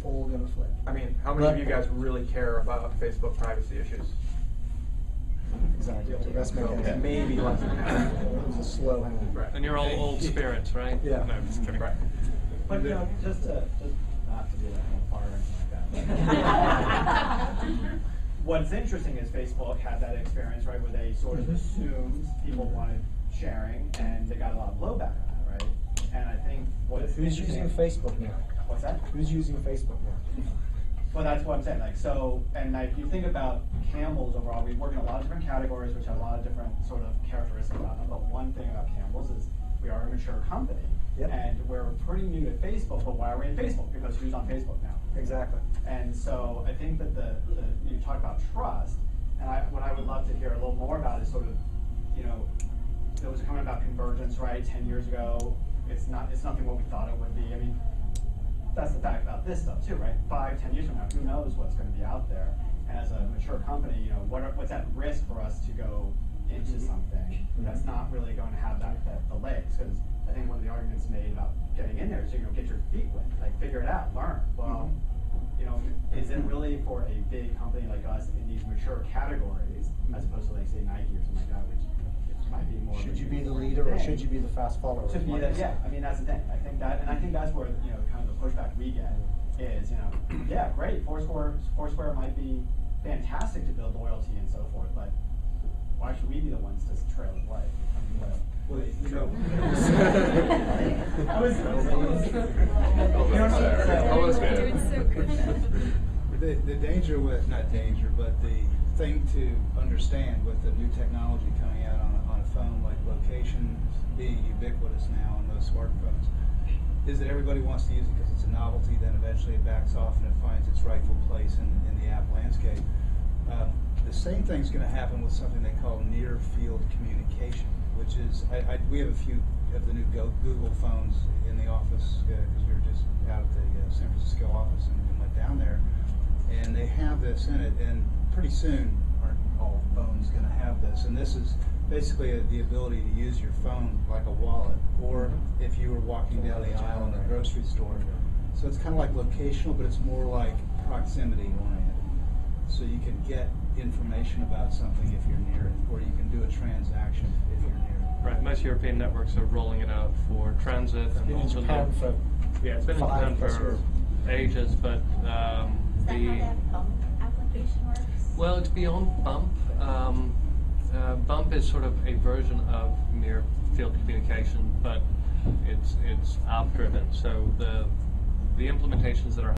all going to flip. I mean, how many of you guys really care about Facebook privacy issues? Exactly. That's So maybe less than half. It's a slow hand. Right. And you're all old spirits, right? Yeah. No, just kidding. Right. But you know, just not to be like on fire or anything like that. What's interesting is Facebook had that experience, right, where they sort of assumed people wanted sharing, and they got a lot of blowback on that, right? And I think Who's using Facebook now? What's that? Who's using Facebook now? Well, that's what I'm saying. Like, so, and like, you think about Campbell's overall, we work in a lot of different categories, which have a lot of different sort of characteristics about them. But one thing about Campbell's is we are a mature company, and we're pretty new at Facebook. But why are we in Facebook? Because who's on Facebook now? Exactly. And so I think that you talk about trust, and what I would love to hear a little more about is sort of, you know, there was a comment about convergence, right? 10 years ago, it's nothing what we thought it would be. I mean, that's the fact about this stuff too, right? 5, 10 years from now, who knows what's going to be out there? And as a mature company, you know, what's at risk for us to go into something that's not really going to have the legs? Because I think one of the arguments made about getting in there is, you know, get your feet wet, like figure it out, learn. Well, you know, is it really for a big company like us in these mature categories, as opposed to like say Nike or something like that, which might be more. Should you be the leader or should you be the fast follower? To be that, yeah. I mean, that's the thing. I think that's where, you know, kind of the pushback we get is, you know, yeah, great. Foursquare might be fantastic to build loyalty and so forth, but why should we be the ones to trail the light? Well, you know, the danger with, not danger, but the thing to understand with the new technology coming out on a phone, like location being ubiquitous now on those smartphones, is that everybody wants to use it because it's a novelty, then eventually it backs off and it finds its rightful place in the app landscape. The same thing's going to happen with something they call near field communication, which is, we have a few of the new Google phones in the office because we were just out at the San Francisco office and went down there, and they have this in it, and pretty soon aren't all phones going to have this, and this is basically the ability to use your phone like a wallet, or if you were walking down the aisle in a grocery store. So it's kind of like locational, but it's more like proximity oriented. So you can get information about something if you're near it, or you can do a transaction if you're near it. Right, most European networks are rolling it out for transit and also Japan for it's been in Japan for ages, but Is that how that bump application works? well, it's beyond bump. Bump is sort of a version of near field communication, but it's app driven. So the implementations that are